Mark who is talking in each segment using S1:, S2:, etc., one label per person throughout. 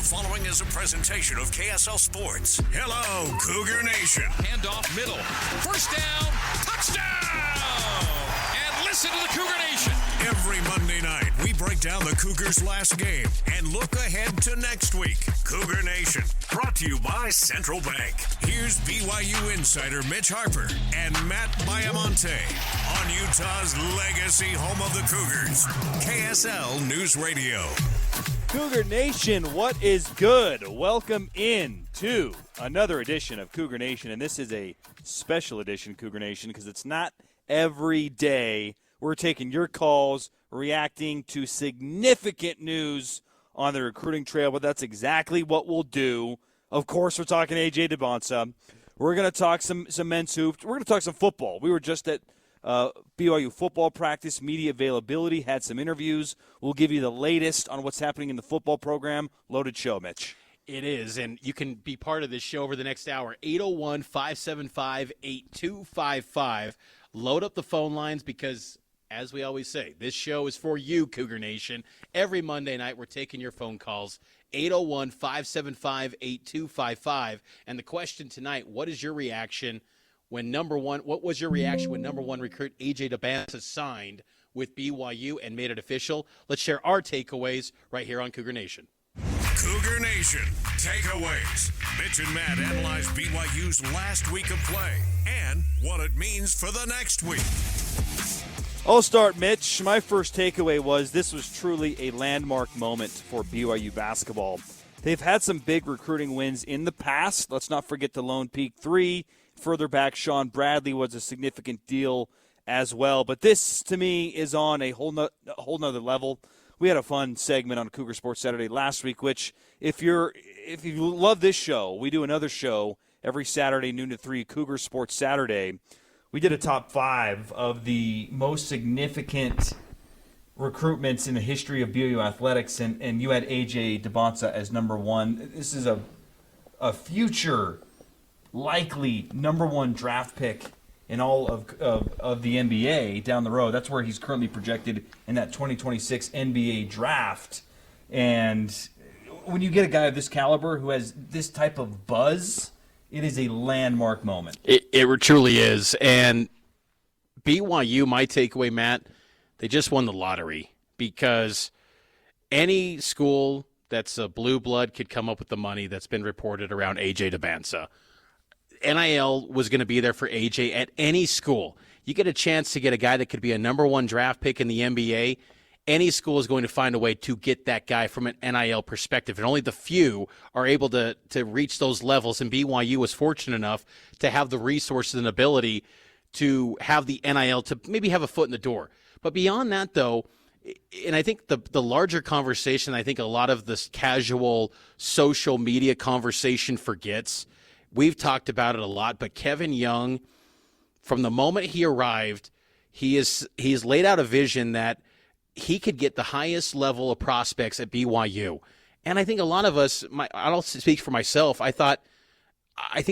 S1: following is a presentation of KSL Sports. Hello, Cougar Nation.
S2: Handoff middle. First down. Touchdown! And listen to the Cougar Nation.
S1: Every Monday night, we break down the Cougars' last game and look ahead to next week. Cougar Nation, brought to you by Central Bank. Here's BYU insider Mitch Harper and Matt Baiamonte on Utah's legacy home of the Cougars, KSL News Radio.
S3: Cougar Nation, what is good? Welcome in to another edition of Cougar Nation, and this is a special edition, Cougar Nation, because it's not every day we're taking your calls, reacting to significant news on the recruiting trail, but that's exactly what we'll do. Of course, we're talking AJ Dybantsa. We're going to talk some men's hoops. We're going to talk some football. We were just at BYU football practice, media availability, had some interviews. We'll give you the latest on what's happening in the football program. Loaded show, Mitch.
S4: It is, and you can be part of this show over the next hour. 801-575-8255. Load up the phone lines because, as we always say, this show is for you, Cougar Nation. Every Monday night, we're taking your phone calls. 801-575-8255. And the question tonight, what is your reaction what was your reaction when number one recruit AJ Dybantsa signed with BYU and made it official? Let's share our takeaways right here on Cougar Nation.
S1: Cougar Nation takeaways. Mitch and Matt analyze BYU's last week of play and what it means for the next week.
S3: I'll start, Mitch. My first takeaway was this was truly a landmark moment for BYU basketball. They've had some big recruiting wins in the past. Let's not forget the Lone Peak 3. Further back, Sean Bradley was a significant deal as well. But this, to me, is on a whole nother level. We had a fun segment on Cougar Sports Saturday last week, which if you love this show, we do another show every Saturday, noon to 3, Cougar Sports Saturday. We did a top 5 of the most significant recruitments in the history of BYU athletics, and you had AJ Dybantsa as number 1. This is a future likely number 1 draft pick in all of the NBA down the road. That's where he's currently projected in that 2026 NBA draft. And when you get a guy of this caliber who has this type of buzz, it is a landmark moment.
S4: It truly is. And BYU, my takeaway, Matt, they just won the lottery because any school that's a blue blood could come up with the money that's been reported around AJ Dybantsa. NIL was going to be there for AJ at any school. You get a chance to get a guy that could be a number 1 draft pick in the NBA. Any school is going to find a way to get that guy from an NIL perspective. And only the few are able to reach those levels. And BYU was fortunate enough to have the resources and ability to have the NIL to maybe have a foot in the door. But beyond that, though, and I think the larger conversation, I think a lot of this casual social media conversation forgets. We've talked about it a lot, but Kevin Young, from the moment he arrived, he's laid out a vision that he could get the highest level of prospects at BYU. And I think a lot of us, I'll speak for myself, I think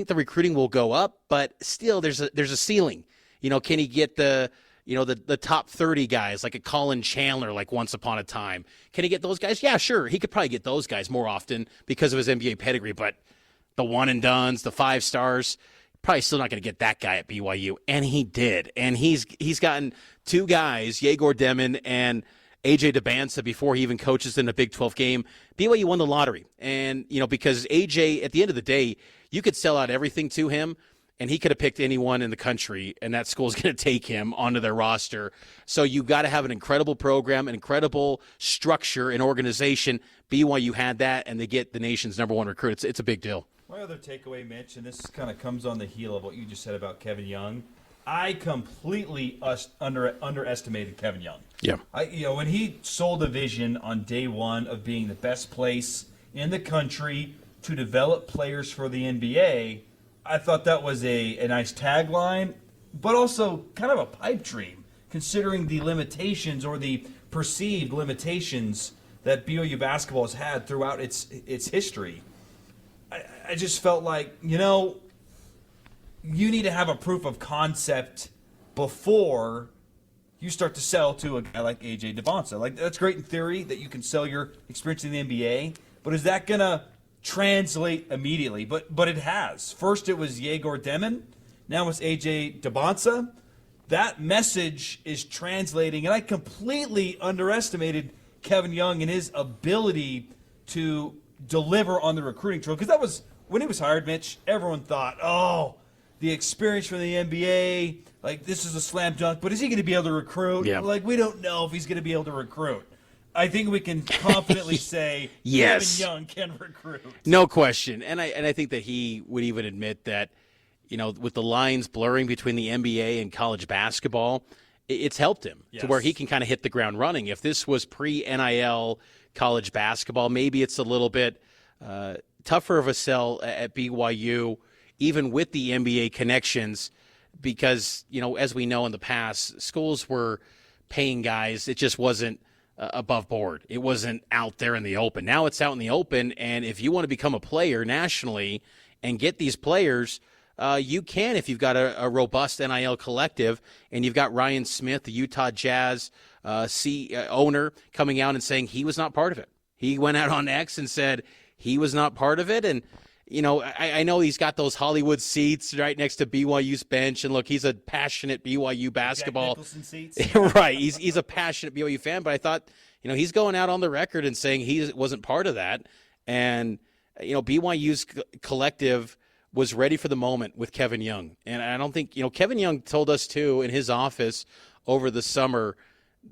S4: the recruiting will go up, but still there's a ceiling. Can he get the top 30 guys like a Colin Chandler like once upon a time? Can he get those guys? Yeah, sure. He could probably get those guys more often because of his NBA pedigree, but the one and dones, the 5 stars, probably still not going to get that guy at BYU. And he did. And he's gotten 2 guys, Yegor Demon and AJ Dybantsa, before he even coaches in a Big 12 game. BYU won the lottery. And, because AJ, at the end of the day, you could sell out everything to him, and he could have picked anyone in the country, and that school's going to take him onto their roster. So you got to have an incredible program, an incredible structure and organization. BYU had that, and they get the nation's number 1 recruit. It's a big deal.
S3: My other takeaway, Mitch, and this kind of comes on the heel of what you just said about Kevin Young, I completely underestimated Kevin Young.
S4: Yeah.
S3: When he sold the vision on day 1 of being the best place in the country to develop players for the NBA, I thought that was a nice tagline, but also kind of a pipe dream, considering the limitations or the perceived limitations that BYU basketball has had throughout its history. I just felt like, you need to have a proof of concept before you start to sell to a guy like AJ Dybantsa. Like, that's great in theory that you can sell your experience in the NBA, But is that going to translate immediately? But it has. First it was Yegor Demon. Now it's AJ Dybantsa. That message is translating, and I completely underestimated Kevin Young and his ability to deliver on the recruiting trail. Because that was, when he was hired, Mitch, everyone thought, oh, the experience from the NBA, like this is a slam dunk, but is he going to be able to recruit?
S4: Yeah.
S3: Like, we don't know if he's going to be able to recruit. I think we can confidently say
S4: yes.
S3: Kevin Young can recruit.
S4: No question. And I think that he would even admit that, you know, with the lines blurring between the NBA and college basketball, it's helped him to where he can kind of hit the ground running. If this was pre-NIL college basketball, maybe it's a little bit tougher of a sell at BYU, even with the NBA connections, because, you know, as we know in the past, schools were paying guys. It just wasn't above board. It wasn't out there in the open. Now it's out in the open, and if you want to become a player nationally and get these players, you can if you've got a robust NIL collective, and you've got Ryan Smith, the Utah Jazz owner, coming out and saying he was not part of it. He went out on X and said he was not part of it, and you know, I know he's got those Hollywood seats right next to BYU's bench, and look, he's a passionate BYU basketball.
S3: Jack Nicholson seats.
S4: Right, he's a passionate BYU fan, but I thought, you know, he's going out on the record and saying he wasn't part of that, and you know, BYU's collective was ready for the moment with Kevin Young, and I don't think, you know, Kevin Young told us too in his office over the summer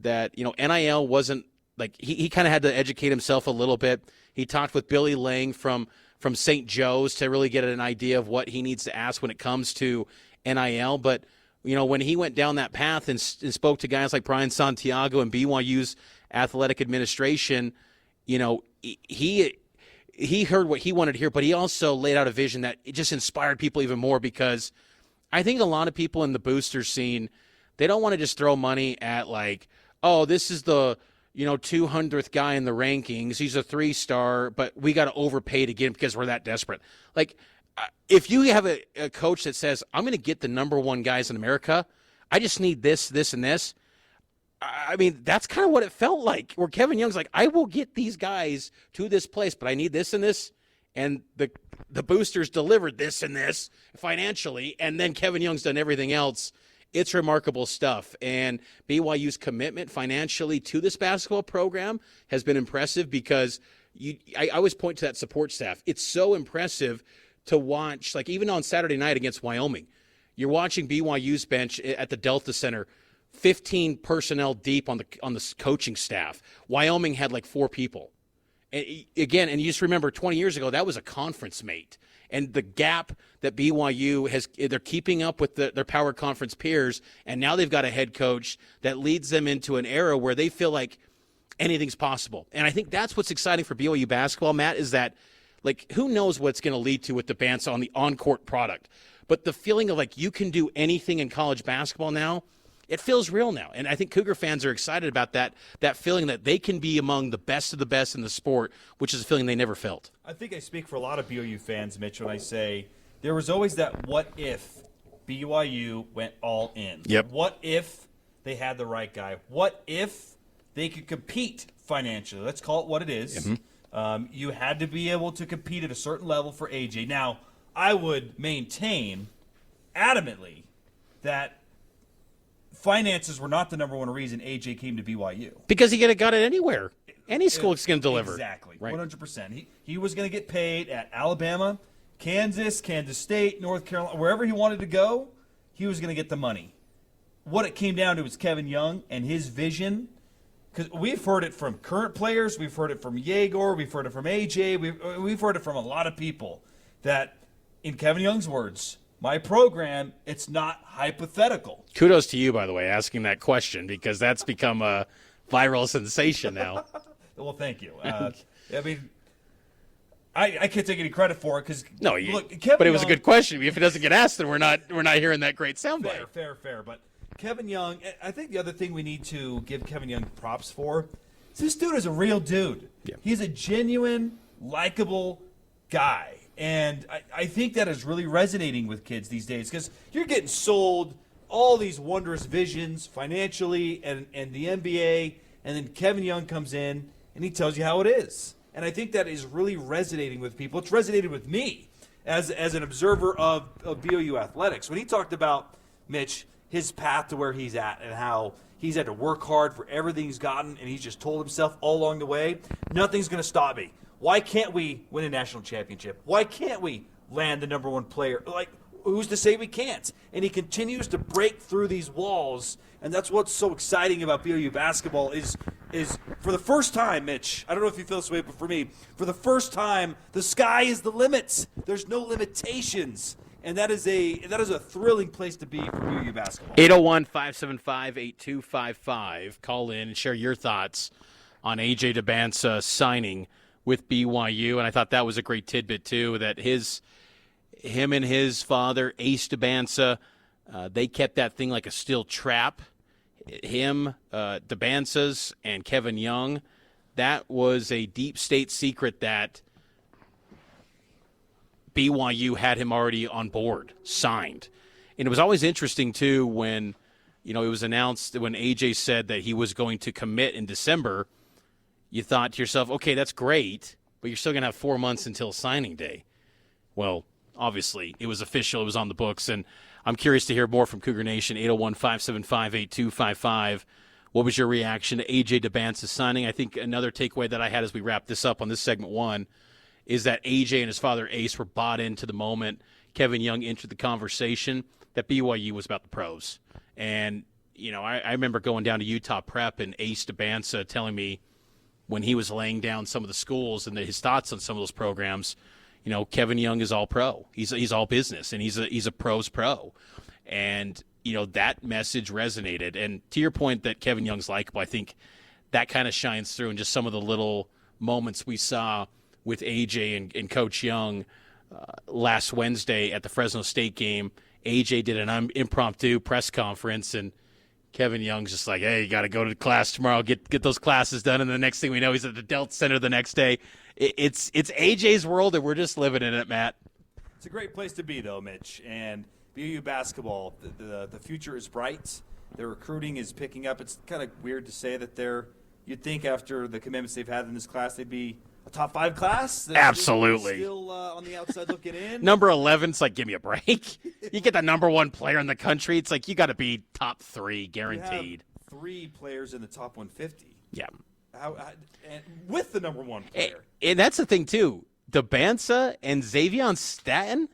S4: that, you know, NIL wasn't like he kind of had to educate himself a little bit. He talked with Billy Lang from St. Joe's to really get an idea of what he needs to ask when it comes to NIL. But, you know, when he went down that path and spoke to guys like Brian Santiago and BYU's athletic administration, you know, he heard what he wanted to hear, but he also laid out a vision that it just inspired people even more, because I think a lot of people in the booster scene, they don't want to just throw money at like, oh, this is the, you know, 200th guy in the rankings. He's a 3-star, but we got to overpay to get him because we're that desperate. Like, if you have a coach that says, I'm going to get the number one guys in America, I just need this, this, and this. I mean, that's kind of what it felt like, where Kevin Young's like, I will get these guys to this place, but I need this and this. And the boosters delivered this and this financially, and then Kevin Young's done everything else. It's remarkable stuff, and BYU's commitment financially to this basketball program has been impressive, because I always point to that support staff. It's so impressive to watch, like even on Saturday night against Wyoming, you're watching BYU's bench at the Delta Center, 15 personnel deep on the coaching staff. Wyoming had like 4 people. And again, and you just remember 20 years ago, that was a conference mate. And the gap that BYU has, they're keeping up with their power conference peers, and now they've got a head coach that leads them into an era where they feel like anything's possible. And I think that's what's exciting for BYU basketball, Matt, is that, like, who knows what it's going to lead to with Dybantsa on the on-court product. But the feeling of, like, you can do anything in college basketball now, it feels real now. And I think Cougar fans are excited about that feeling that they can be among the best of the best in the sport, which is a feeling they never felt.
S3: I think I speak for a lot of BYU fans, Mitch, when I say there was always that what if BYU went all in.
S4: Yep.
S3: What if they had the right guy? What if they could compete financially? Let's call it what it is. Mm-hmm. You had to be able to compete at a certain level for AJ. Now, I would maintain adamantly that finances were not the number one reason AJ came to BYU.
S4: Because he could have got it anywhere. Any school is going to deliver.
S3: Exactly,
S4: right.
S3: 100%. He was going to get paid at Alabama, Kansas, Kansas State, North Carolina, wherever he wanted to go, he was going to get the money. What it came down to was Kevin Young and his vision. Because we've heard it from current players, we've heard it from Yegor, we've heard it from AJ, we've heard it from a lot of people that, in Kevin Young's words, my program, it's not hypothetical.
S4: Kudos to you, by the way, asking that question, because that's become a viral sensation now.
S3: Well, thank you. I mean, I can't take any credit for it because
S4: no,
S3: look,
S4: but it was a good question. If it doesn't get asked, then we're not hearing that great soundbite.
S3: Fair. But Kevin Young, I think the other thing we need to give Kevin Young props for is this dude is a real dude.
S4: Yeah.
S3: He's a genuine, likable guy. And I think that is really resonating with kids these days because you're getting sold all these wondrous visions financially and the NBA, and then Kevin Young comes in and he tells you how it is. And I think that is really resonating with people. It's resonated with me as an observer of BYU athletics. When he talked about, Mitch, his path to where he's at and how he's had to work hard for everything he's gotten, and he's just told himself all along the way, nothing's going to stop me. Why can't we win a national championship? Why can't we land the number one player? Like, who's to say we can't? And he continues to break through these walls, and that's what's so exciting about BYU basketball is for the first time, Mitch, I don't know if you feel this way, but for me, for the first time, the sky is the limit. There's no limitations. And that is a thrilling place to be for BYU basketball.
S4: 801-575-8255. Call in and share your thoughts on AJ Dybantsa signing with BYU. And I thought that was a great tidbit, too, that him and his father, Ace Dybantsa, they kept that thing like a steel trap. Him, Dybantsa's, and Kevin Young, that was a deep state secret that BYU had him already on board, signed. And it was always interesting, too, when it was announced, when AJ said that he was going to commit in December, you thought to yourself, okay, that's great, but you're still going to have 4 months until signing day. Well, obviously, it was official, it was on the books, and I'm curious to hear more from Cougar Nation, 801-575-8255. What was your reaction to AJ Dybantsa signing? I think another takeaway that I had as we wrap this up on this segment one is that AJ and his father Ace were bought into the moment Kevin Young entered the conversation that BYU was about the pros. And, I remember going down to Utah Prep and Ace Dybantsa telling me when he was laying down some of the schools and his thoughts on some of those programs, Kevin Young is all pro. He's all business, and he's a pro's pro. And, that message resonated. And to your point that Kevin Young's likable, I think that kind of shines through in just some of the little moments we saw with AJ and Coach Young last Wednesday at the Fresno State game. AJ did an impromptu press conference, and Kevin Young's just like, hey, you got to go to class tomorrow, get those classes done, and the next thing we know, he's at the Delta Center the next day. It's AJ's world, and we're just living in it, Matt.
S3: It's a great place to be, though, Mitch. And BYU basketball, the future is bright. Their recruiting is picking up. It's kind of weird to say that you'd think after the commitments they've had in this class, they'd be a top 5 class.
S4: Absolutely.
S3: Still on the outside looking in.
S4: Number 11's like, give me a break. You get the number 1 player in the country. It's like you got to be top 3 guaranteed.
S3: You have 3 players in the top 150.
S4: Yeah.
S3: And with the number 1 player.
S4: And that's the thing, too. Dybantsa and Xavion Staten.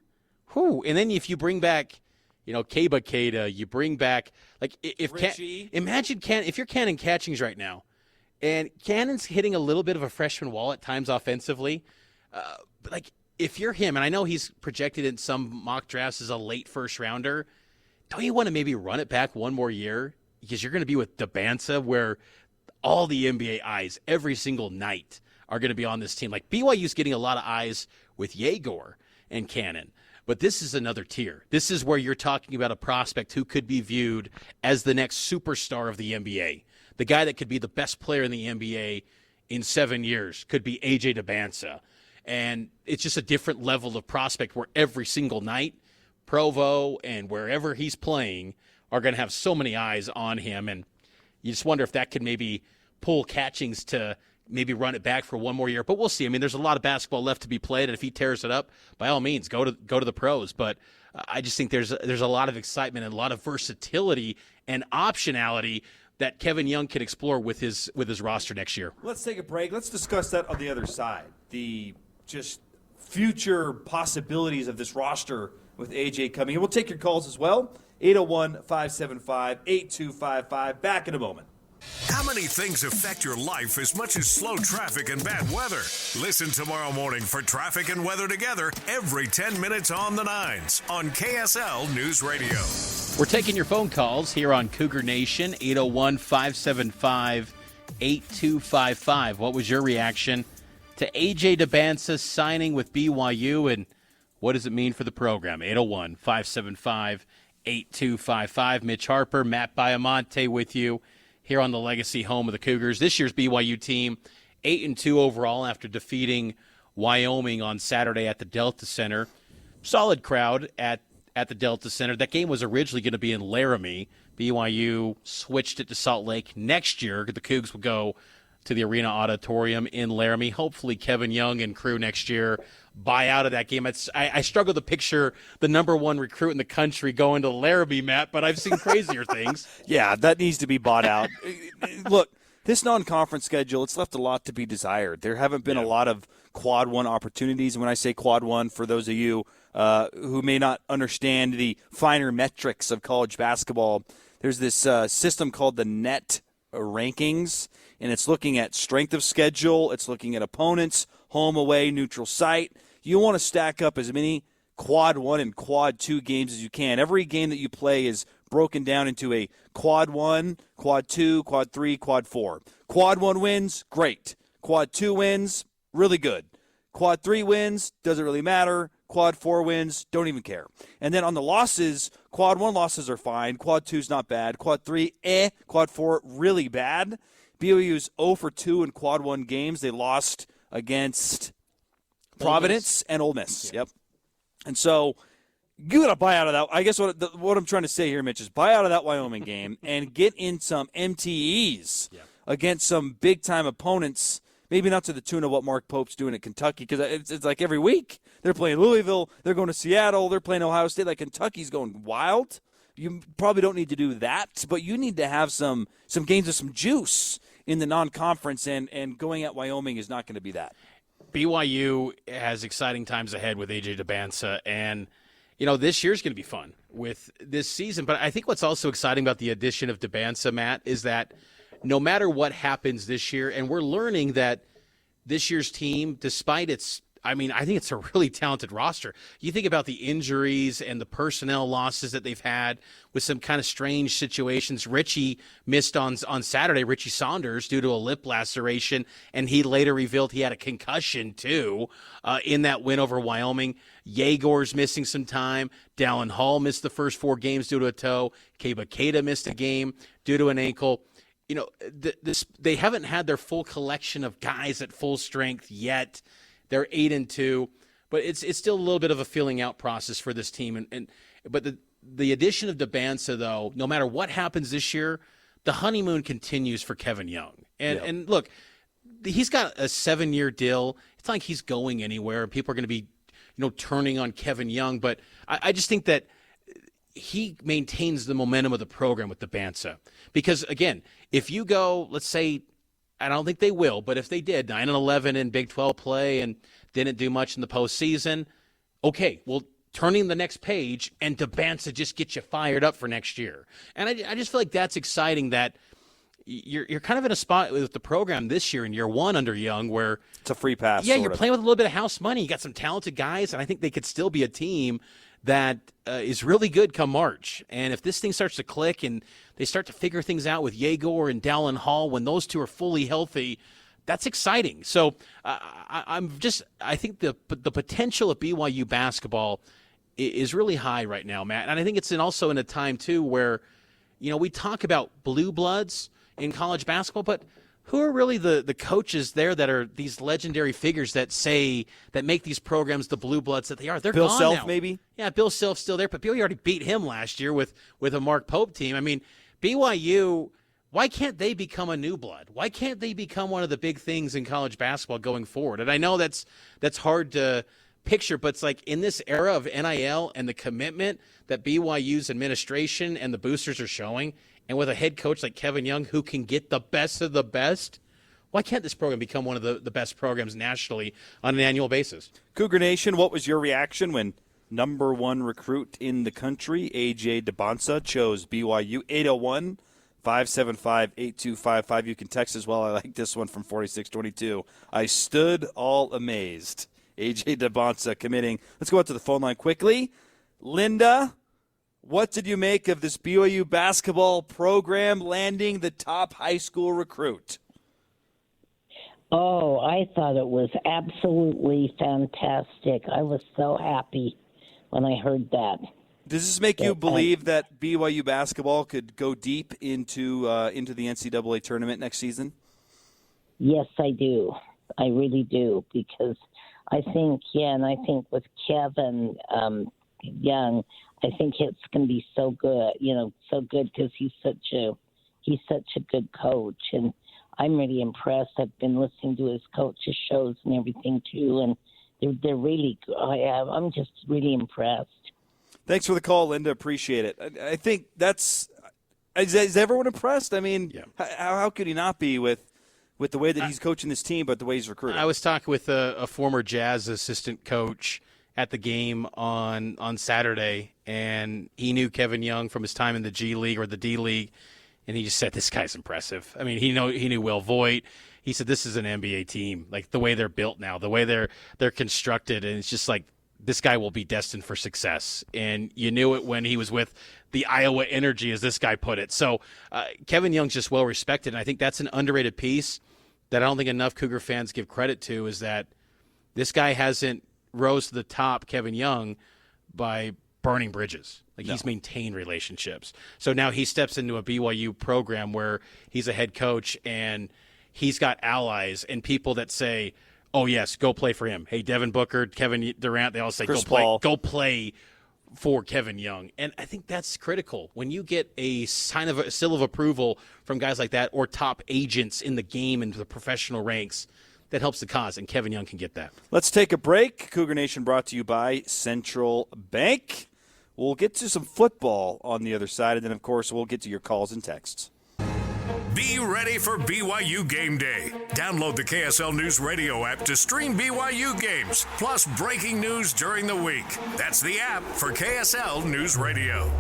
S4: And then if you bring back, Keba Keita, you bring back, like, if if you're Cannon Catchings right now, and Cannon's hitting a little bit of a freshman wall at times offensively, but like, if you're him, and I know he's projected in some mock drafts as a late first rounder, don't you want to maybe run it back one more year? Because you're going to be with Dybantsa, where all the NBA eyes every single night are going to be on this team. Like, BYU's getting a lot of eyes with Yegor and Cannon. But this is another tier. This is where you're talking about a prospect who could be viewed as the next superstar of the NBA. The guy that could be the best player in the NBA in 7 years could be AJ Dybantsa. And it's just a different level of prospect where every single night, Provo and wherever he's playing are going to have so many eyes on him. And you just wonder if that could maybe pull Catchings to maybe run it back for one more year. But we'll see. I mean, there's a lot of basketball left to be played, and if he tears it up, by all means, go to the pros. But I just think there's a lot of excitement and a lot of versatility and optionality that Kevin Young can explore with his roster next year.
S3: Let's take a break. Let's discuss that on the other side. The just future possibilities of this roster with AJ coming in. We'll take your calls as well. 801-575-8255. Back in a moment.
S1: How many things affect your life as much as slow traffic and bad weather? Listen tomorrow morning for traffic and weather together every 10 minutes on the 9s on KSL News Radio.
S4: We're taking your phone calls here on Cougar Nation, 801-575-8255. What was your reaction to AJ Dybantsa signing with BYU, and what does it mean for the program? 801-575-8255. Mitch Harper, Matt Baiamonte with you here on the legacy home of the Cougars. This year's BYU team, 8-2 overall after defeating Wyoming on Saturday at the Delta Center. Solid crowd at the Delta Center. That game was originally going to be in Laramie. BYU switched it to Salt Lake. Next year, the Cougs will go to the Arena Auditorium in Laramie. Hopefully Kevin Young and crew next year buy out of that game. I struggle to picture the number one recruit in the country going to Laramie, Matt, but I've seen crazier things.
S3: Yeah, that needs to be bought out. Look, this non-conference schedule, it's left a lot to be desired. There haven't been a lot of Quad 1 opportunities. And when I say Quad 1, for those of you who may not understand the finer metrics of college basketball, there's this system called the net rankings, and it's looking at strength of schedule. It's looking at opponents, home, away, neutral site. You want to stack up as many Quad 1 and Quad 2 games as you can. Every game that you play is broken down into a Quad 1, Quad 2, Quad 3, Quad 4. Quad 1 wins, great. Quad 2 wins, really good. Quad 3 wins, doesn't really matter. Quad 4 wins, don't even care. And then on the losses, Quad 1 losses are fine. Quad 2's not bad. Quad 3, Quad 4, really bad. BYU's 0 for 2 in Quad 1 games. They lost against Providence and Ole Miss. Yep. And so you got to buy out of that. I guess what I'm trying to say here, Mitch, is buy out of that Wyoming game and get in some MTEs against some big-time opponents. Maybe not to the tune of what Mark Pope's doing at Kentucky, because it's like every week they're playing Louisville, they're going to Seattle, they're playing Ohio State. Like Kentucky's going wild. You probably don't need to do that, but you need to have some games with some juice in the non-conference, and going at Wyoming is not going to be that.
S4: BYU has exciting times ahead with AJ Dybantsa, and this year's going to be fun with this season. But I think what's also exciting about the addition of Dybantsa, Matt, is that no matter what happens this year, and we're learning that this year's team, despite I think it's a really talented roster. You think about the injuries and the personnel losses that they've had with some kind of strange situations. Richie missed on Saturday, Richie Saunders, due to a lip laceration, and he later revealed he had a concussion too in that win over Wyoming. Yegor's missing some time. Dallin Hall missed the first 4 games due to a toe. Keba Keita missed a game due to an ankle. They haven't had their full collection of guys at full strength yet. They're 8-2, but it's still a little bit of a filling out process for this team. But the addition of Dybantsa, though, no matter what happens this year, the honeymoon continues for Kevin Young. And look, he's got a 7-year deal. It's not like he's going anywhere. People are going to be, turning on Kevin Young. But I just think that he maintains the momentum of the program with Dybantsa. Because, again, if you go, let's say, I don't think they will, but if they did, 9-11 in Big 12 play and didn't do much in the postseason, okay, well, turning the next page and Dybantsa just gets you fired up for next year. And I just feel like that's exciting that you're kind of in a spot with the program this year in year 1 under Young where
S3: it's a free pass.
S4: Yeah, you're playing with a little bit of house money. You got some talented guys, and I think they could still be a team that is really good come March. And if this thing starts to click and they start to figure things out with Yegor and Dallin Hall, when those two are fully healthy, that's exciting. So I think the potential of BYU basketball is really high right now, Matt. And I think it's also in a time, too, where, we talk about blue bloods in college basketball, but who are really the coaches there that are these legendary figures that make these programs the blue bloods that they are? They're
S3: Bill
S4: gone
S3: Self,
S4: now.
S3: maybe?
S4: Yeah, Bill Self's still there, but BYU already beat him last year with a Mark Pope team. I mean, BYU, why can't they become a new blood? Why can't they become one of the big things in college basketball going forward? And I know that's hard to picture, but it's like in this era of NIL and the commitment that BYU's administration and the boosters are showing, and with a head coach like Kevin Young who can get the best of the best, why can't this program become one of the best programs nationally on an annual basis?
S3: Cougar Nation, what was your reaction when number 1 recruit in the country, AJ Dybantsa, chose BYU? 801-575-8255. You can text as well. I like this one from 4622. I stood all amazed. AJ Dybantsa committing. Let's go out to the phone line quickly. Linda, what did you make of this BYU basketball program landing the top high school recruit?
S5: Oh, I thought it was absolutely fantastic. I was so happy when I heard that.
S3: Does this make you believe that BYU basketball could go deep into the NCAA tournament next season?
S5: Yes, I do. I really do, because I think, and I think with Kevin Young, I think it's going to be so good, so good because he's such a good coach. And I'm really impressed. I've been listening to his coach's shows and everything too, and they're really good. I'm just really impressed.
S3: Thanks for the call, Linda. Appreciate it. I think that's is everyone impressed? I mean, how could he not be with the way that he's coaching this team, but the way he's recruiting?
S4: I was talking with a former Jazz assistant coach at the game on Saturday, and he knew Kevin Young from his time in the G League or the D League, and he just said, this guy's impressive. I mean, he knew Will Voigt. He said, this is an NBA team, like the way they're built now, the way they're constructed, and it's just like, this guy will be destined for success. And you knew it when he was with the Iowa Energy, as this guy put it. So Kevin Young's just well-respected, and I think that's an underrated piece that I don't think enough Cougar fans give credit to, is that this guy hasn't rose to the top, Kevin Young, by burning bridges. He's maintained relationships. So now he steps into a BYU program where he's a head coach, and he's got allies and people that say, oh, yes, go play for him. Hey, Devin Booker, Kevin Durant, they all say, go play for Kevin Young. And I think that's critical. When you get a sign of a seal of approval from guys like that, or top agents in the game and the professional ranks, that helps the cause, and Kevin Young can get that.
S3: Let's take a break. Cougar Nation brought to you by Central Bank. We'll get to some football on the other side, and then, of course, we'll get to your calls and texts.
S1: Be ready for BYU Game Day. Download the KSL News Radio app to stream BYU games, plus breaking news during the week. That's the app for KSL News Radio.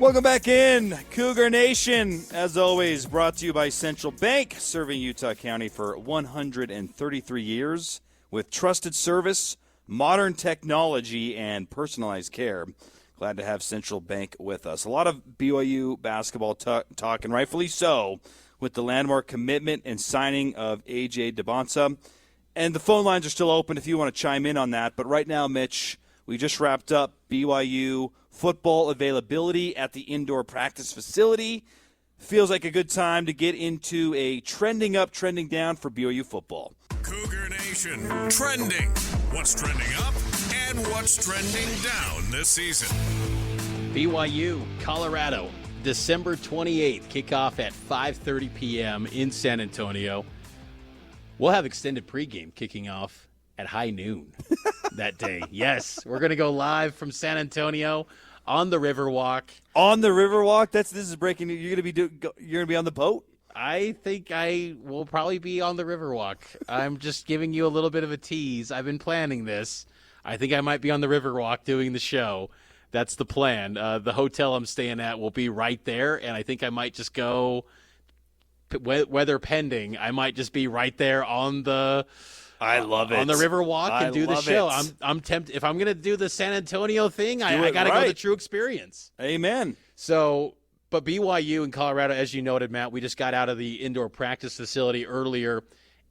S3: Welcome back in, Cougar Nation. As always, brought to you by Central Bank, serving Utah County for 133 years with trusted service, modern technology, and personalized care. Glad to have Central Bank with us. A lot of BYU basketball talk, and rightfully so, with the landmark commitment and signing of AJ Dybantsa. And the phone lines are still open if you want to chime in on that. But right now, Mitch, we just wrapped up BYU football availability at the indoor practice facility. Feels like a good time to get into a trending up, trending down for BYU football.
S1: Cougar Nation trending. What's trending up and what's trending down this season?
S4: BYU, Colorado, December 28th, kickoff at 5:30 p.m. in San Antonio. We'll have extended pregame kicking off at high noon that day. Yes, we're going to go live from San Antonio on the Riverwalk.
S3: On the Riverwalk? This is breaking news. You're going to be on the boat?
S4: I think I will probably be on the Riverwalk. I'm just giving you a little bit of a tease. I've been planning this. I think I might be on the Riverwalk doing the show. That's the plan. The hotel I'm staying at will be right there, and I think I might just go, weather pending, I might just be right there on the
S3: I love it.
S4: On the Riverwalk and do the show. I'm tempted. If I'm going to do the San Antonio thing, I got to go the true experience.
S3: Amen.
S4: So, but BYU in Colorado, as you noted, Matt, we just got out of the indoor practice facility earlier,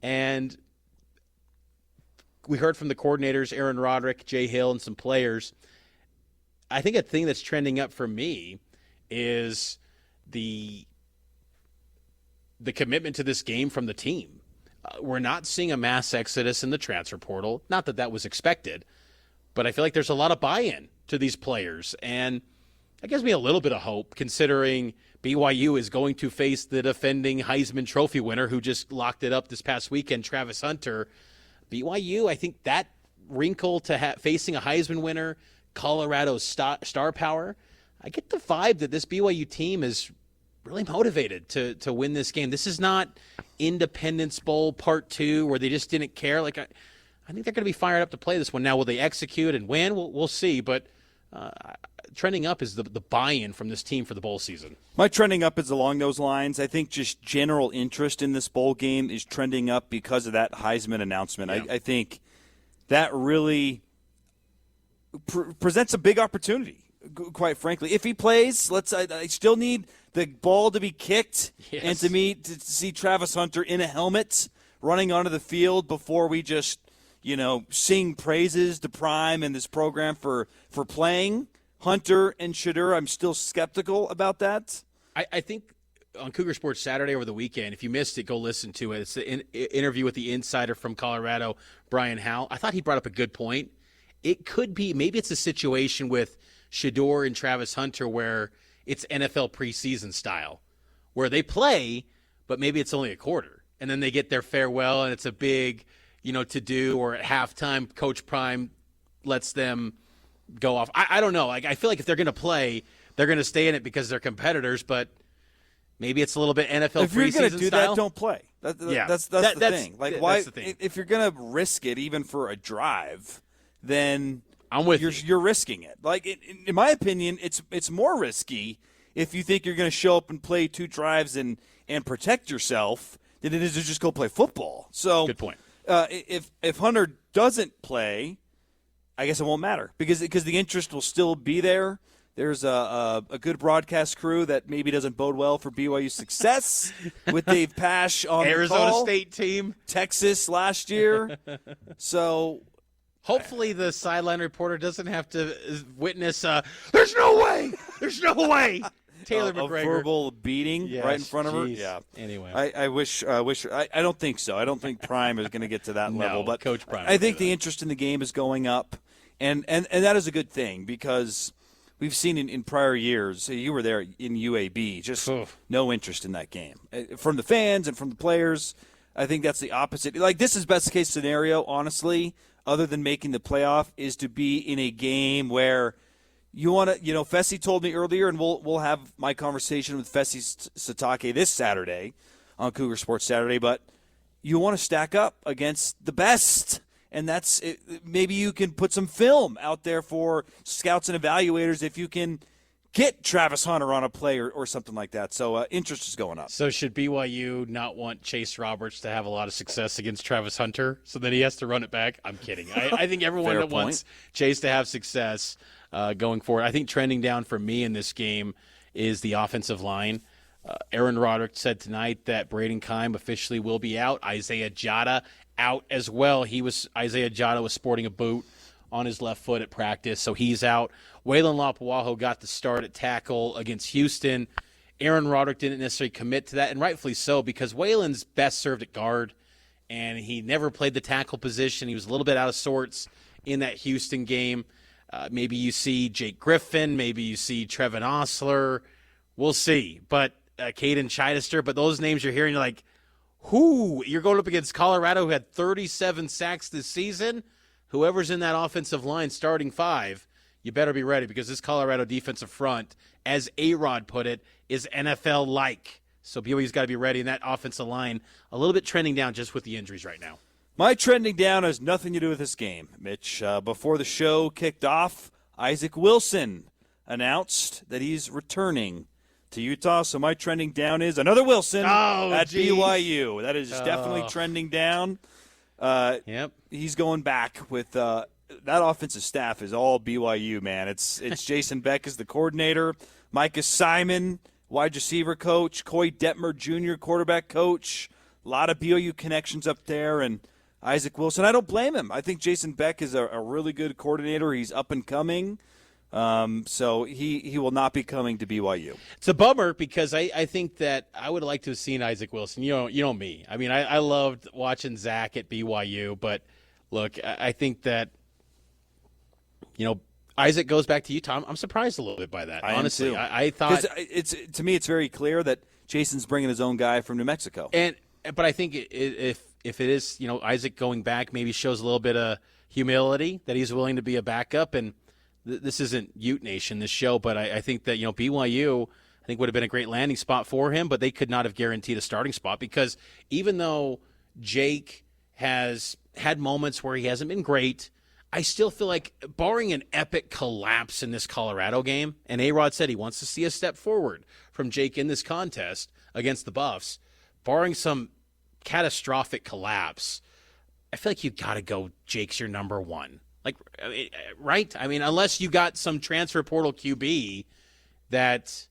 S4: and we heard from the coordinators, Aaron Roderick, Jay Hill, and some players. I think a thing that's trending up for me is the commitment to this game from the team. We're not seeing a mass exodus in the transfer portal. Not that that was expected, but I feel like there's a lot of buy-in to these players. And that gives me a little bit of hope, considering BYU is going to face the defending Heisman Trophy winner who just locked it up this past weekend, Travis Hunter. BYU, I think that wrinkle to facing a Heisman winner, Colorado's star power, I get the vibe that this BYU team is really motivated to win this game. This is not Independence Bowl Part 2 where they just didn't care. I think they're going to be fired up to play this one. Now, will they execute and win? We'll see. But trending up is the buy-in from this team for the bowl season.
S3: My trending up is along those lines. I think just general interest in this bowl game is trending up because of that Heisman announcement. Yeah. I think that really presents a big opportunity, quite frankly. If he plays, I still need the ball to be kicked, yes, and to see Travis Hunter in a helmet running onto the field before we just, sing praises to Prime and this program for playing Hunter and Shadur. I'm still skeptical about that.
S4: I think on Cougar Sports Saturday over the weekend, if you missed it, go listen to it. It's an interview with the insider from Colorado, Brian Howell. I thought he brought up a good point. It could be, maybe it's a situation with Shadur and Travis Hunter where it's NFL preseason style, where they play, but maybe it's only a quarter. And then they get their farewell, and it's a big, to-do, or at halftime, Coach Prime lets them go off. I don't know. I feel like if they're going to play, they're going to stay in it because they're competitors, but maybe it's a little bit NFL preseason style.
S3: If you're going to do that, don't play. That's the thing. Like, why?
S4: That's the thing.
S3: If you're going to risk it, even for a drive, then
S4: I'm with you.
S3: You're risking it. Like, in my opinion, it's more risky if you think you're going to show up and play 2 drives and protect yourself than it is to just go play football. So,
S4: good point.
S3: If Hunter doesn't play, I guess it won't matter because the interest will still be there. There's a good broadcast crew that maybe doesn't bode well for BYU's success with Dave Pasch on
S4: Arizona
S3: the call.
S4: State team,
S3: Texas last year. So
S4: hopefully the sideline reporter doesn't have to witness. There's no way. Taylor McGregor.
S3: A verbal beating right in front of her.
S4: Geez.
S3: Yeah.
S4: Anyway,
S3: I wish. I don't think so. I don't think Prime is going to get to that level. But
S4: Coach Prime.
S3: I think the interest in the game is going up, and that is a good thing because we've seen in prior years. You were there in UAB, just no interest in that game from the fans and from the players. I think that's the opposite. Like, this is best case scenario, honestly, other than making the playoff, is to be in a game where you want to, Fessy told me earlier, and we'll have my conversation with Fessy Satake this Saturday on Cougar Sports Saturday, but you want to stack up against the best. And that's it. Maybe you can put some film out there for scouts and evaluators if you can get Travis Hunter on a play or something like that. So interest is going up.
S4: So should BYU not want Chase Roberts to have a lot of success against Travis Hunter so that he has to run it back? I'm kidding. I think everyone that wants Chase to have success going forward. I think trending down for me in this game is the offensive line. Aaron Roderick said tonight that Braden Keim officially will be out. Isaiah Jada out as well. Isaiah Jada was sporting a boot on his left foot at practice, so he's out. Waylon Lapuaho got the start at tackle against Houston. Aaron Roderick didn't necessarily commit to that, and rightfully so, because Waylon's best served at guard, and he never played the tackle position. He was a little bit out of sorts in that Houston game. Maybe you see Jake Griffin. Maybe you see Trevin Osler. We'll see. But Caden Chidester. But those names you're hearing, you're like, who? You're going up against Colorado, who had 37 sacks this season. Whoever's in that offensive line starting 5, you better be ready because this Colorado defensive front, as A-Rod put it, is NFL-like. So BYU's got to be ready, and that offensive line a little bit trending down just with the injuries right now.
S3: My trending down has nothing to do with this game, Mitch. Before the show kicked off, Isaac Wilson announced that he's returning to Utah. So my trending down is another Wilson at BYU. That is definitely trending down.
S4: Yep.
S3: He's going back with that offensive staff is all BYU, man. It's Jason Beck is the coordinator, Micah Simon, wide receiver coach, Coy Detmer Jr., quarterback coach. A lot of BYU connections up there, and Isaac Wilson. I don't blame him. I think Jason Beck is a really good coordinator. He's up and coming. So he will not be coming to BYU.
S4: It's a bummer because I think that I would like to have seen Isaac Wilson. You know me. I mean, I loved watching Zach at BYU, but look, I think that, Isaac goes back to Utah. I'm surprised a little bit by that. Honestly, I thought
S3: to me it's very clear that Jason's bringing his own guy from New Mexico.
S4: But I think if it is, Isaac going back maybe shows a little bit of humility that he's willing to be a backup. And this isn't Ute Nation, this show, but I think that, BYU, I think would have been a great landing spot for him, but they could not have guaranteed a starting spot because even though Jake has had moments where he hasn't been great, I still feel like barring an epic collapse in this Colorado game, and A-Rod said he wants to see a step forward from Jake in this contest against the Buffs, barring some catastrophic collapse, I feel like you got to go Jake's your number one. Like, right? I mean, unless you got some transfer portal QB that,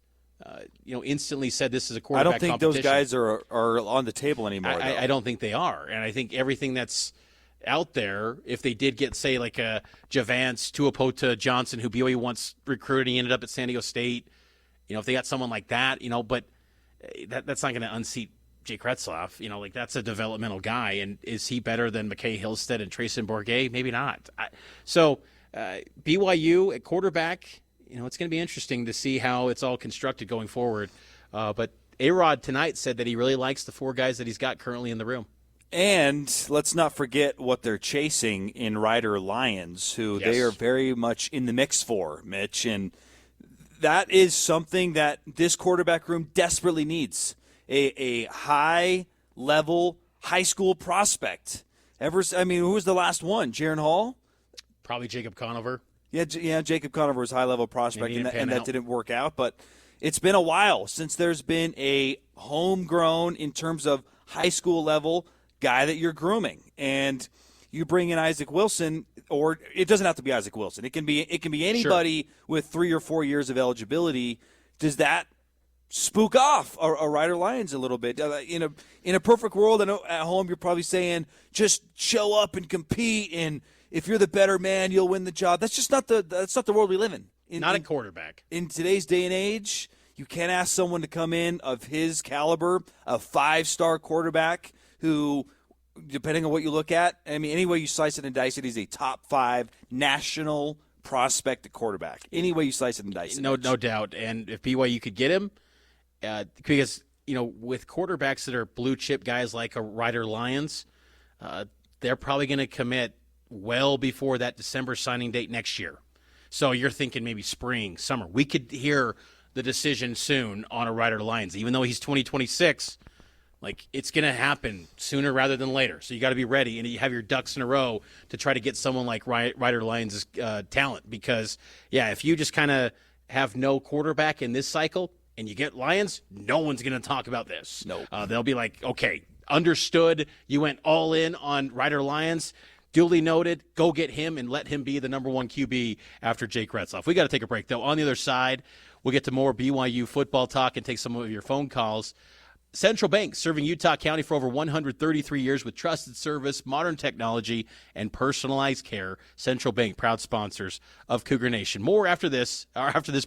S4: instantly said this is a quarterback
S3: I don't think those guys are on the table anymore.
S4: I don't think they are. And I think everything that's out there, if they did get, say, like a Javance, Tuapota Johnson, who BYU once recruited, he ended up at San Diego State, if they got someone like that, but that's not going to unseat Jake Retzlaff, that's a developmental guy. And is he better than McKay Hillstead and Trayson Bourget? Maybe not. So BYU at quarterback, it's going to be interesting to see how it's all constructed going forward. But A-Rod tonight said that he really likes the 4 guys that he's got currently in the room.
S3: And let's not forget what they're chasing in Ryder Lyons, who they are very much in the mix for, Mitch. And that is something that this quarterback room desperately needs, a high-level high school prospect. Who was the last one? Jaron Hall?
S4: Probably Jacob Conover.
S3: Yeah, Jacob Conover was high-level prospect, and that didn't work out. But it's been a while since there's been a homegrown, in terms of high school level, guy that you're grooming. And you bring in Isaac Wilson, or it doesn't have to be Isaac Wilson. It can be anybody with 3 or 4 years of eligibility. Does that spook off a Ryder Lyons a little bit? In a perfect world, I know at home you're probably saying just show up and compete, and if you're the better man, you'll win the job. That's just not the world we live in.
S4: Not a quarterback. In
S3: today's day and age, you can't ask someone to come in of his caliber, a 5-star quarterback who, depending on what you look at, any way you slice it and dice it, he's a top 5 national prospect at quarterback. Any way you slice it and dice it.
S4: No doubt. And if BYU could get him, because, with quarterbacks that are blue chip guys like a Ryder Lyons, they're probably going to commit well before that December signing date next year. So you're thinking maybe spring, summer. We could hear the decision soon on a Ryder Lyons, even though he's 2026. It's going to happen sooner rather than later. So you got to be ready, and you have your ducks in a row to try to get someone like Ryder Lyons' talent. Because, if you just kind of have no quarterback in this cycle and you get Lyons, no one's going to talk about this.
S3: No.
S4: They'll be like, okay, understood. You went all in on Ryder Lyons. Duly noted. Go get him and let him be the number 1 QB after Jake Retzloff. We got to take a break, though. On the other side, we'll get to more BYU football talk and take some of your phone calls. Central Bank, serving Utah County for over 133 years with trusted service, modern technology, and personalized care. Central Bank, proud sponsors of Cougar Nation. More after this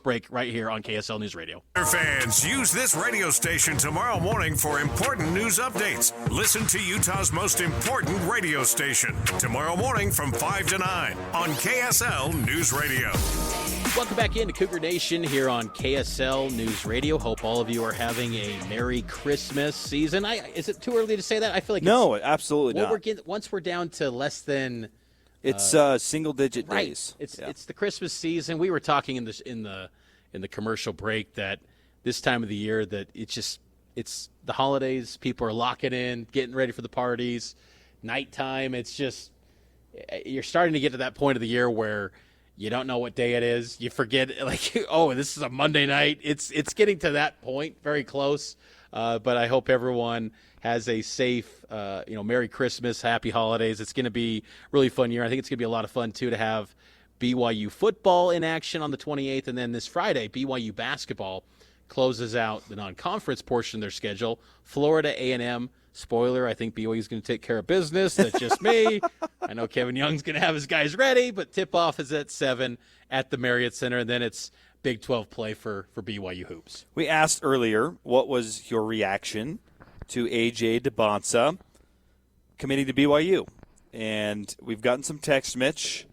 S4: break right here on KSL News Radio.
S1: Fans, use this radio station tomorrow morning for important news updates. Listen to Utah's most important radio station tomorrow morning from 5 to 9 on KSL News Radio.
S4: Welcome back into Cougar Nation here on KSL News Radio. Hope all of you are having a Merry Christmas season. Is it too early to say that? I feel like
S3: no, absolutely not.
S4: Once we're down to less than
S3: it's single-digit days.
S4: It's the Christmas season. We were talking in the commercial break that this time of the year that it's the holidays. People are locking in, getting ready for the parties. Nighttime. It's just you're starting to get to that point of the year where you don't know what day it is. You forget, this is a Monday night. It's getting to that point, very close. But I hope everyone has a safe, Merry Christmas, Happy Holidays. It's going to be a really fun year. I think it's going to be a lot of fun, too, to have BYU football in action on the 28th. And then this Friday, BYU basketball closes out the non-conference portion of their schedule. Florida A&M. Spoiler, I think BYU is going to take care of business. That's just me. I know Kevin Young's going to have his guys ready, but tip-off is at 7 at the Marriott Center, and then it's Big 12 play for BYU hoops.
S3: We asked earlier, what was your reaction to AJ Dybantsa committing to BYU? And we've gotten some text, Mitch.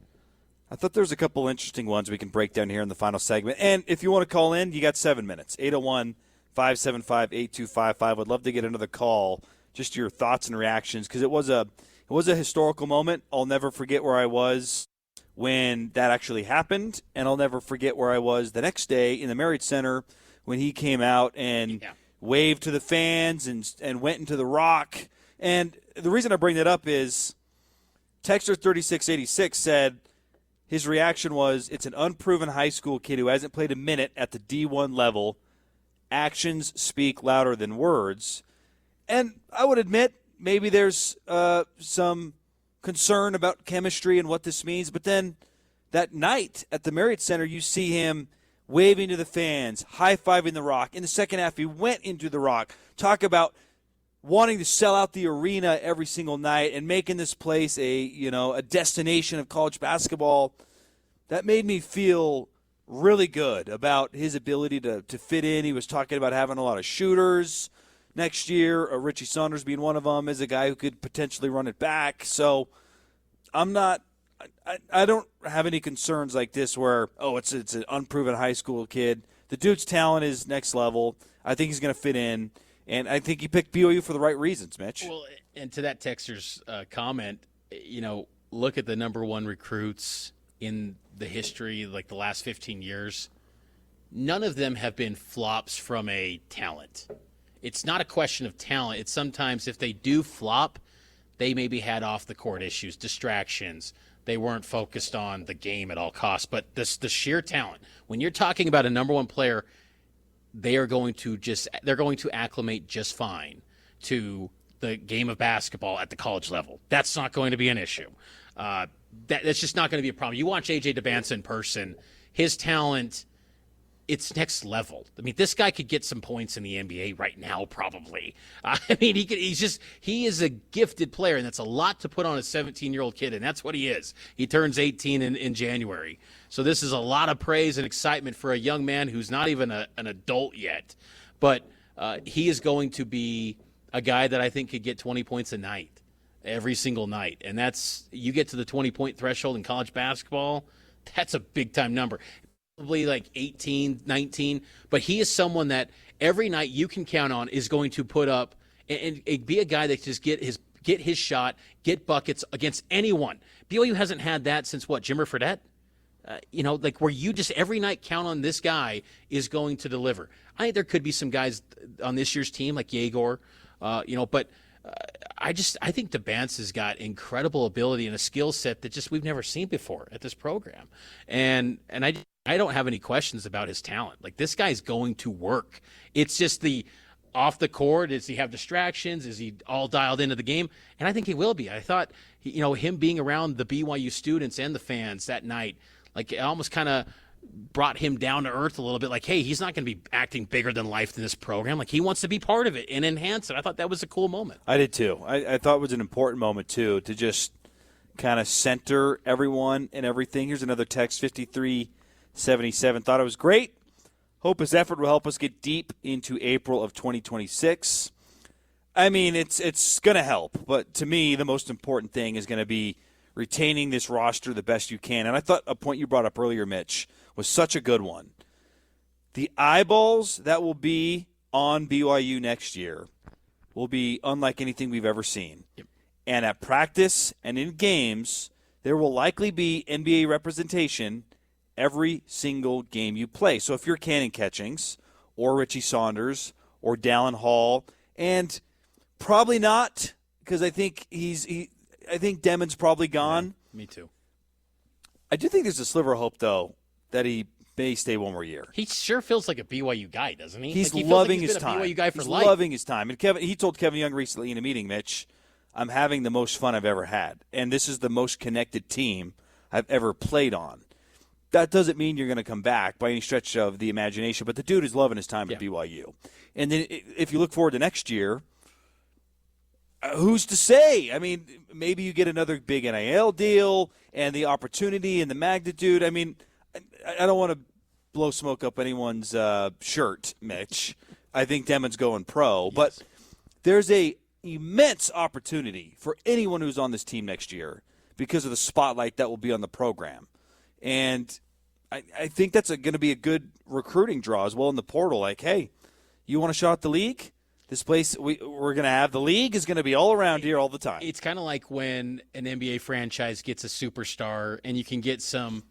S3: I thought there was a couple interesting ones we can break down here in the final segment. And if you want to call in, you got 7 minutes. 801-575-8255. Would love to get another call. Just your thoughts and reactions, because it was a historical moment. I'll never forget where I was when that actually happened, and I'll never forget where I was the next day in the Marriott Center when he came out and waved to the fans and went into the rock. And the reason I bring that up is Texter 3686 said his reaction was, it's an unproven high school kid who hasn't played a minute at the D1 level. Actions speak louder than words. And I would admit maybe there's some concern about chemistry and what this means. But then that night at the Marriott Center, you see him waving to the fans, high-fiving the Rock. In the second half, he went into the Rock. Talk about wanting to sell out the arena every single night and making this place a destination of college basketball. That made me feel really good about his ability to fit in. He was talking about having a lot of shooters next year, Richie Saunders being one of them, is a guy who could potentially run it back. So I'm not I don't have any concerns like this where, it's an unproven high school kid. The dude's talent is next level. I think he's going to fit in, and I think he picked BYU for the right reasons, Mitch.
S4: Well, and to that texter's comment, look at the number one recruits in the history, like the last 15 years. None of them have been flops from a talent. It's not a question of talent. It's sometimes if they do flop, they maybe had off-the-court issues, distractions. They weren't focused on the game at all costs. But the sheer talent, when you're talking about a number one player, they're going to acclimate just fine to the game of basketball at the college level. That's not going to be an issue. That's just not going to be a problem. You watch AJ Dybantsa in person, his talent, it's next level. I mean, this guy could get some points in the NBA right now, probably. He is a gifted player, and that's a lot to put on a 17-year-old kid, and that's what he is. He turns 18 in January. So this is a lot of praise and excitement for a young man who's not even an adult yet. But he is going to be a guy that I think could get 20 points a night, every single night. And you get to the 20-point threshold in college basketball, that's a big-time number. Probably like 18, 19, but he is someone that every night you can count on is going to put up and be a guy that just get his shot, get buckets against anyone. BYU hasn't had that since what, Jimmer Fredette? Where you just every night count on this guy is going to deliver. I think there could be some guys on this year's team like Yegor, but I think Dybantsa's got incredible ability and a skill set that we've never seen before at this program, and I don't have any questions about his talent. Like, this guy's going to work. It's just the off the court. Does he have distractions? Is he all dialed into the game? And I think he will be. I thought, him being around the BYU students and the fans that night, like, it almost kind of brought him down to earth a little bit. Like, hey, he's not going to be acting bigger than life in this program. Like, he wants to be part of it and enhance it. I thought that was a cool moment.
S3: I did too. I thought it was an important moment too, to just kind of center everyone and everything. Here's another text, 5377. Thought it was great. Hope his effort will help us get deep into April of 2026. I mean, it's going to help, but to me, the most important thing is going to be retaining this roster the best you can. And I thought a point you brought up earlier, Mitch, was such a good one. The eyeballs that will be on BYU next year will be unlike anything we've ever seen.
S4: Yep.
S3: And at practice and in games, there will likely be NBA representation every single game you play. So if you're Cannon Catchings or Richie Saunders or Dallin Hall, and probably not, because I think I think Demon's probably gone.
S4: Yeah, me too.
S3: I do think there's a sliver of hope, though, that he may stay one more year.
S4: He sure feels like a BYU guy, doesn't he?
S3: He's
S4: he
S3: loving
S4: feels like
S3: his time.
S4: A BYU guy for
S3: he's
S4: life.
S3: loving his time. And he told Kevin Young recently in a meeting, Mitch, I'm having the most fun I've ever had, and this is the most connected team I've ever played on. That doesn't mean you're going to come back by any stretch of the imagination, but the dude is loving his time at BYU. And then if you look forward to next year, who's to say? I mean, maybe you get another big NIL deal and the opportunity and the magnitude. I mean, I don't want to blow smoke up anyone's shirt, Mitch. I think Demon's going pro. Yes. But there's a immense opportunity for anyone who's on this team next year because of the spotlight that will be on the program. And I think that's going to be a good recruiting draw as well in the portal. Like, hey, you want a shot at the league? This place we're going to have, the league is going to be all around here all the time.
S4: It's kind of like when an NBA franchise gets a superstar and you can get some,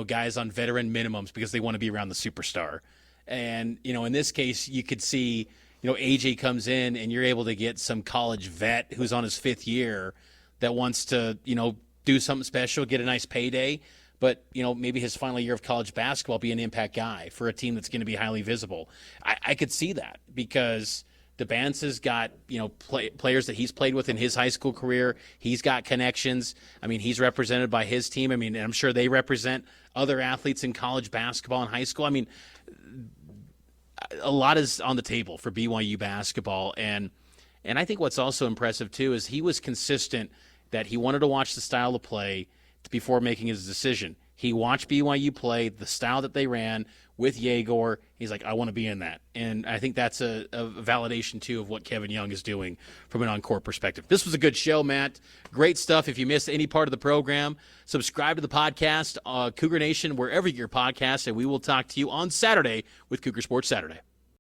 S4: guys on veteran minimums because they want to be around the superstar. And, in this case, you could see, AJ comes in and you're able to get some college vet who's on his fifth year that wants to, do something special, get a nice payday. But, maybe his final year of college basketball be an impact guy for a team that's going to be highly visible. I could see that because Dybantsa's got, players that he's played with in his high school career. He's got connections. I mean, he's represented by his team. I mean, I'm sure they represent other athletes in college basketball and high school. I mean, a lot is on the table for BYU basketball. And I think what's also impressive, too, is he was consistent that he wanted to watch the style of play before making his decision. He watched BYU play, the style that they ran, with Yegor. He's like, I want to be in that. And I think that's a validation, too, of what Kevin Young is doing from an on-court perspective. This was a good show, Matt. Great stuff. If you missed any part of the program, subscribe to the podcast, Cougar Nation, wherever you get your podcasts, and we will talk to you on Saturday with Cougar Sports Saturday.